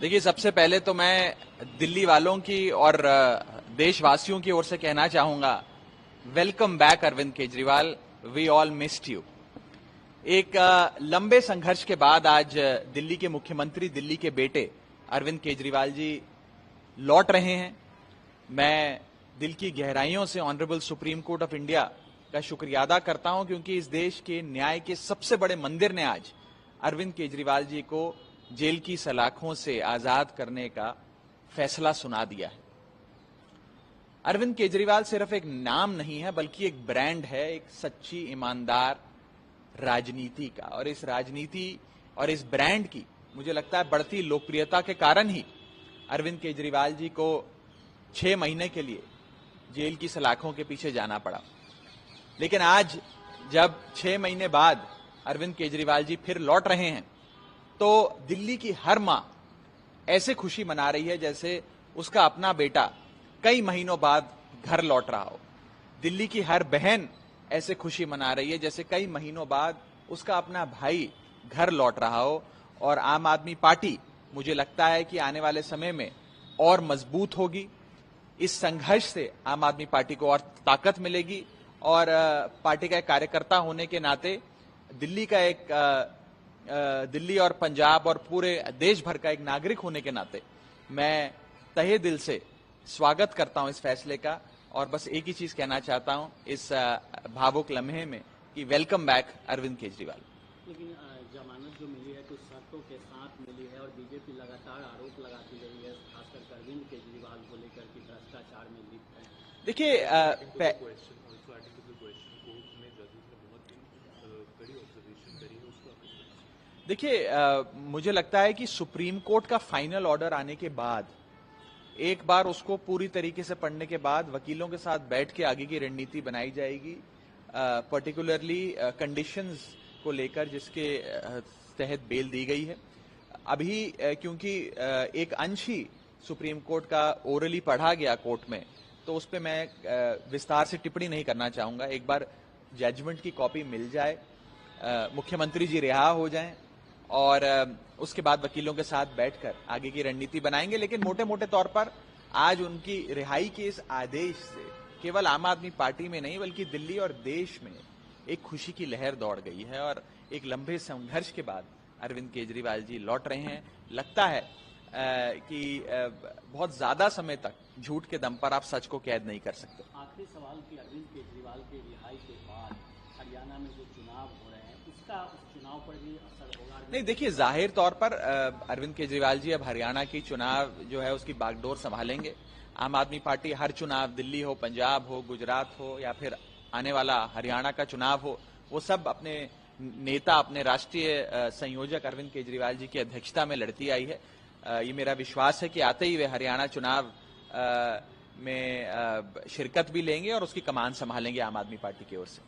देखिए, सबसे पहले तो मैं दिल्ली वालों की और देशवासियों की ओर से कहना चाहूंगा, welcome back Arvind Kejriwal, we all missed you. एक लंबे संघर्ष के बाद आज दिल्ली के मुख्यमंत्री, दिल्ली के बेटे अरविंद केजरीवाल जी लौट रहे हैं। मैं दिल की गहराइयों से honourable supreme court of India का शुक्रिया अदा करता हूं, क्योंकि इस देश के न्याय के सबसे बड़े मंदिर ने आज अरविंद केजरीवाल जी को जेल की सलाखों से आजाद करने का फैसला सुना दिया है। अरविंद केजरीवाल सिर्फ एक नाम नहीं है, बल्कि एक ब्रांड है, एक सच्ची ईमानदार राजनीति का। और इस राजनीति और इस ब्रांड की मुझे लगता है बढ़ती लोकप्रियता के कारण ही अरविंद केजरीवाल जी को 6 महीने के लिए जेल की सलाखों के पीछे जाना पड़ा। लेकिन आज जब 6 महीने बाद अरविंद केजरीवाल जी फिर लौट रहे हैं, तो दिल्ली की हर मां ऐसे खुशी मना रही है जैसे उसका अपना बेटा कई महीनों बाद घर लौट रहा हो। दिल्ली की हर बहन ऐसे खुशी मना रही है जैसे कई महीनों बाद उसका अपना भाई घर लौट रहा हो। और आम आदमी पार्टी, मुझे लगता है कि आने वाले समय में और मजबूत होगी। इस संघर्ष से आम आदमी पार्टी को और ताकत मिलेगी। और पार्टी का एक कार्यकर्ता होने के नाते, दिल्ली और पंजाब और पूरे देश भर का एक नागरिक होने के नाते मैं तहे दिल से स्वागत करता हूं इस फैसले का। और बस एक ही चीज कहना चाहता हूं इस भावुक लम्हे में कि वेलकम बैक अरविंद केजरीवाल। लेकिन जमानत जो मिली है कुछ शर्तों के साथ मिली है, और बीजेपी लगातार आरोप लगाती रही है, खासकर अरविंद केजरीवाल को लेकर कि भ्रष्टाचार में लिप्त है। देखिए, मुझे लगता है कि सुप्रीम कोर्ट का फाइनल ऑर्डर आने के बाद एक बार उसको पूरी तरीके से पढ़ने के बाद वकीलों के साथ बैठ के आगे की रणनीति बनाई जाएगी, पर्टिकुलरली कंडीशंस को लेकर जिसके तहत बेल दी गई है। अभी क्योंकि एक अंश ही सुप्रीम कोर्ट का ओरली पढ़ा गया कोर्ट में, तो उस पर मैं विस्तार से टिप्पणी नहीं करना चाहूंगा। एक बार जजमेंट की कॉपी मिल जाए, मुख्यमंत्री जी रिहा हो जाएं, और उसके बाद वकीलों के साथ बैठकर आगे की रणनीति बनाएंगे। लेकिन मोटे मोटे तौर पर आज उनकी रिहाई के इस आदेश से केवल आम आदमी पार्टी में नहीं, बल्कि दिल्ली और देश में एक खुशी की लहर दौड़ गई है। और एक लंबे संघर्ष के बाद अरविंद केजरीवाल जी लौट रहे हैं। लगता है कि बहुत ज्यादा समय तक झूठ के दम पर आप सच को कैद नहीं कर सकते। आखिरी सवाल कि अरविंद केजरीवाल की रिहाई के बाद हरियाणा में जो चुनाव हो रहे हैं, उसका उस चुनाव पर भी असर होगा? नहीं, देखिए, जाहिर तौर पर अरविंद केजरीवाल जी अब हरियाणा की चुनाव जो है उसकी बागडोर संभालेंगे। आम आदमी पार्टी हर चुनाव, दिल्ली हो, पंजाब हो, गुजरात हो, या फिर आने वाला हरियाणा का चुनाव हो, वो सब अपने नेता, अपने राष्ट्रीय संयोजक अरविंद केजरीवाल जी की अध्यक्षता में लड़ती आई है। ये मेरा विश्वास है कि आते ही वे हरियाणा चुनाव में शिरकत भी लेंगे और उसकी कमान संभालेंगे आम आदमी पार्टी की ओर से।